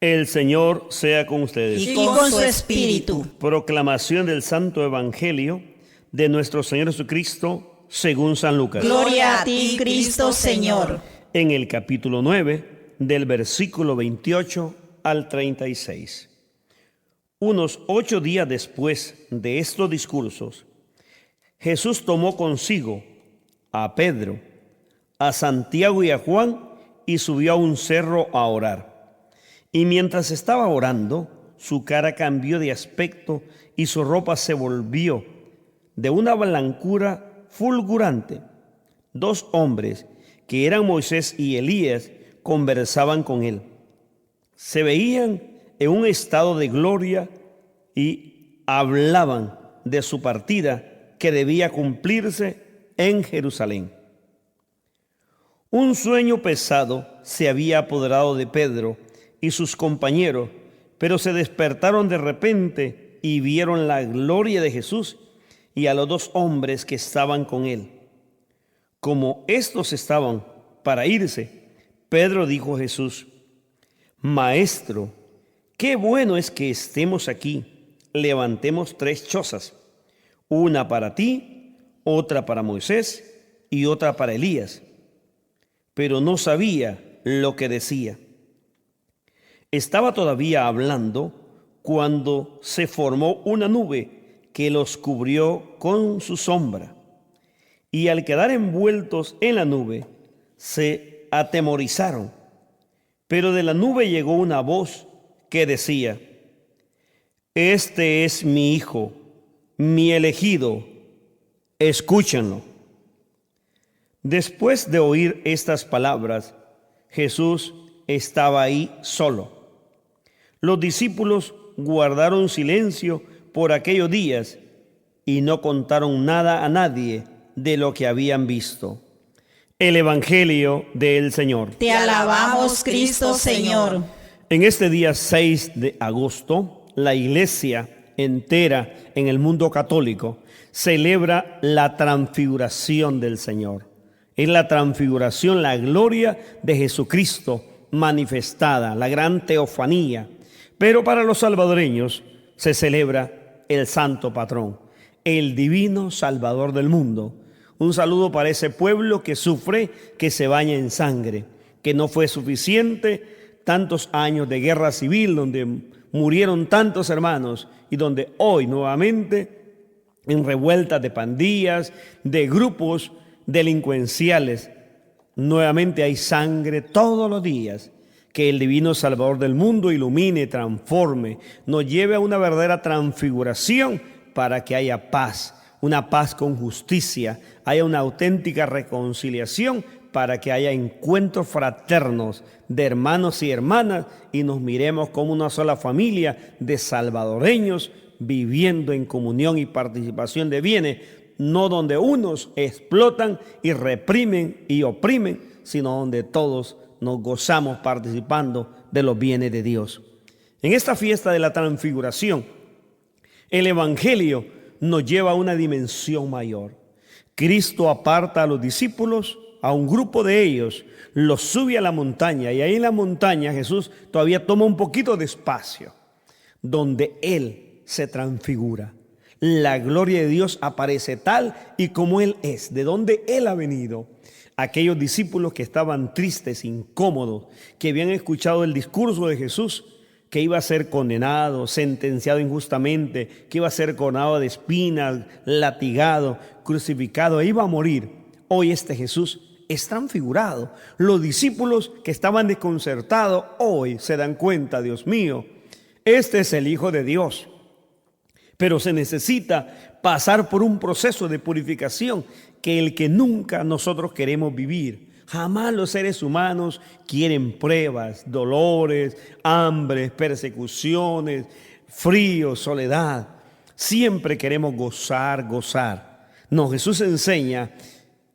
El Señor sea con ustedes. Y con su espíritu. Proclamación del Santo Evangelio de nuestro Señor Jesucristo según San Lucas. Gloria a ti, Cristo Señor. En el capítulo 9, del versículo 28 al 36. Unos 8 días después de estos discursos, Jesús tomó consigo a Pedro, a Santiago y a Juan y subió a un cerro a orar. Y mientras estaba orando, su cara cambió de aspecto y su ropa se volvió de una blancura fulgurante. 2 hombres, que eran Moisés y Elías, conversaban con él. Se veían en un estado de gloria y hablaban de su partida que debía cumplirse en Jerusalén. Un sueño pesado se había apoderado de Pedro y sus compañeros, pero se despertaron de repente y vieron la gloria de Jesús y a los 2 hombres que estaban con él. Como estos estaban para irse, Pedro dijo a Jesús: Maestro, qué bueno es que estemos aquí. Levantemos 3 chozas, una para ti, otra para Moisés y otra para Elías. Pero no sabía lo que decía. Estaba todavía hablando cuando se formó una nube que los cubrió con su sombra. Y al quedar envueltos en la nube, se atemorizaron. Pero de la nube llegó una voz que decía: Este es mi Hijo, mi elegido, escúchenlo. Después de oír estas palabras, Jesús estaba ahí solo. Los discípulos guardaron silencio por aquellos días y no contaron nada a nadie de lo que habían visto. El Evangelio del Señor. Te alabamos, Cristo Señor. En este día 6 de agosto, la Iglesia entera en el mundo católico celebra la transfiguración del Señor. Es la transfiguración, la gloria de Jesucristo manifestada, la gran teofanía. Pero para los salvadoreños se celebra el santo patrón, el divino Salvador del mundo. Un saludo para ese pueblo que sufre, que se baña en sangre, que no fue suficiente tantos años de guerra civil donde murieron tantos hermanos y donde hoy nuevamente en revueltas de pandillas, de grupos delincuenciales, nuevamente hay sangre todos los días. Que el divino Salvador del mundo ilumine, transforme, nos lleve a una verdadera transfiguración para que haya paz, una paz con justicia, haya una auténtica reconciliación para que haya encuentros fraternos de hermanos y hermanas y nos miremos como una sola familia de salvadoreños viviendo en comunión y participación de bienes, no donde unos explotan y reprimen y oprimen, sino donde todos nos gozamos participando de los bienes de Dios. En esta fiesta de la transfiguración, el Evangelio nos lleva a una dimensión mayor. Cristo aparta a los discípulos, a un grupo de ellos, los sube a la montaña y ahí en la montaña Jesús todavía toma un poquito de espacio, donde Él se transfigura. La gloria de Dios aparece tal y como Él es, de donde Él ha venido. Aquellos discípulos que estaban tristes, incómodos, que habían escuchado el discurso de Jesús, que iba a ser condenado, sentenciado injustamente, que iba a ser coronado de espinas, latigado, crucificado, e iba a morir. Hoy este Jesús es transfigurado. Los discípulos que estaban desconcertados hoy se dan cuenta: Dios mío, este es el Hijo de Dios. Pero se necesita pasar por un proceso de purificación que el que nunca nosotros queremos vivir. Jamás los seres humanos quieren pruebas, dolores, hambres, persecuciones, frío, soledad. Siempre queremos gozar. No, Jesús enseña: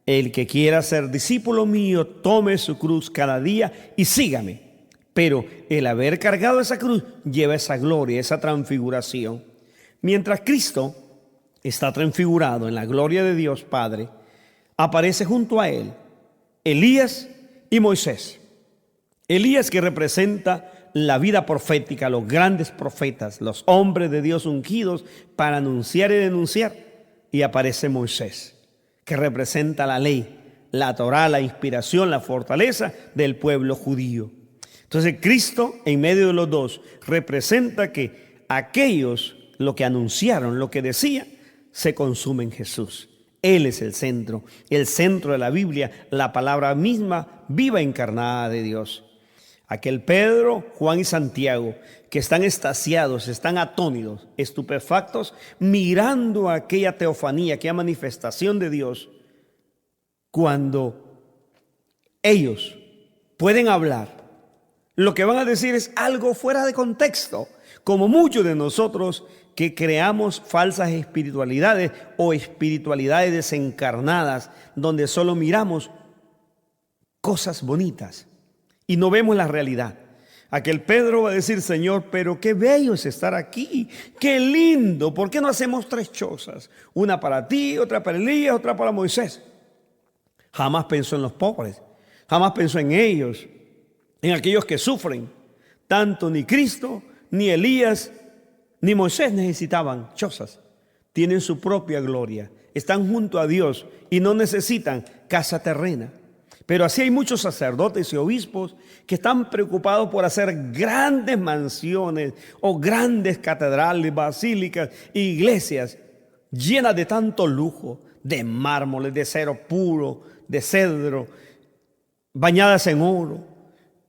el que quiera ser discípulo mío, tome su cruz cada día y sígame. Pero el haber cargado esa cruz lleva esa gloria, esa transfiguración. Mientras Cristo está transfigurado en la gloria de Dios Padre, aparece junto a Él Elías y Moisés. Elías, que representa la vida profética, los grandes profetas, los hombres de Dios ungidos para anunciar y denunciar. Y aparece Moisés, que representa la ley, la Torá, la inspiración, la fortaleza del pueblo judío. Entonces Cristo, en medio de los dos, representa que aquellos, lo que anunciaron, lo que decían, se consume en Jesús. Él es el centro de la Biblia, la palabra misma, viva encarnada de Dios. Aquel Pedro, Juan y Santiago, que están extasiados, están atónitos, estupefactos, mirando aquella teofanía, aquella manifestación de Dios, cuando ellos pueden hablar, lo que van a decir es algo fuera de contexto, como muchos de nosotros que creamos falsas espiritualidades o espiritualidades desencarnadas, donde solo miramos cosas bonitas y no vemos la realidad. Aquel Pedro va a decir: Señor, pero qué bello es estar aquí, qué lindo, ¿por qué no hacemos 3 chozas? Una para ti, otra para Elías, otra para Moisés. Jamás pensó en los pobres, jamás pensó en ellos, en aquellos que sufren. Tanto ni Cristo, ni Elías, ni Moisés necesitaban chozas. Tienen su propia gloria, están junto a Dios y no necesitan casa terrena. Pero así hay muchos sacerdotes y obispos que están preocupados por hacer grandes mansiones o grandes catedrales, basílicas, iglesias llenas de tanto lujo, de mármoles, de acero puro, de cedro, bañadas en oro,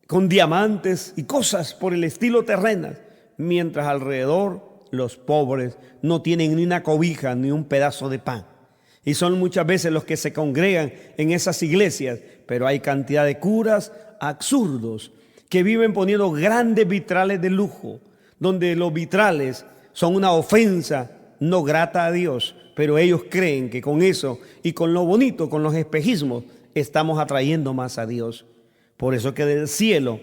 con diamantes y cosas por el estilo terrenas, mientras alrededor los pobres no tienen ni una cobija ni un pedazo de pan. Y son muchas veces los que se congregan en esas iglesias, pero hay cantidad de curas absurdos que viven poniendo grandes vitrales de lujo, donde los vitrales son una ofensa no grata a Dios, pero ellos creen que con eso y con lo bonito, con los espejismos, estamos atrayendo más a Dios. Por eso que del cielo,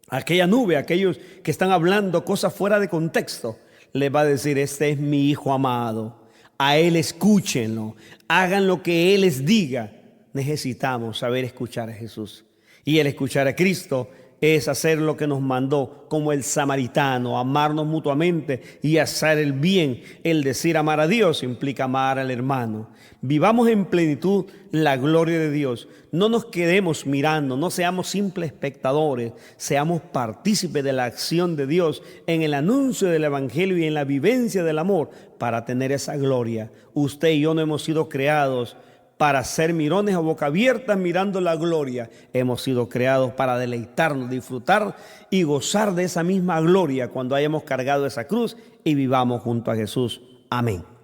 aquella nube, aquellos que están hablando cosas fuera de contexto, les va a decir: este es mi hijo amado, a él escúchenlo, hagan lo que él les diga. Necesitamos saber escuchar a Jesús. Y el escuchar a Cristo es hacer lo que nos mandó como el samaritano, amarnos mutuamente y hacer el bien. El decir amar a Dios implica amar al hermano. Vivamos en plenitud la gloria de Dios. No nos quedemos mirando, no seamos simples espectadores, seamos partícipes de la acción de Dios en el anuncio del evangelio y en la vivencia del amor para tener esa gloria. Usted y yo no hemos sido creados para ser mirones a boca abierta mirando la gloria. Hemos sido creados para deleitarnos, disfrutar y gozar de esa misma gloria cuando hayamos cargado esa cruz y vivamos junto a Jesús. Amén.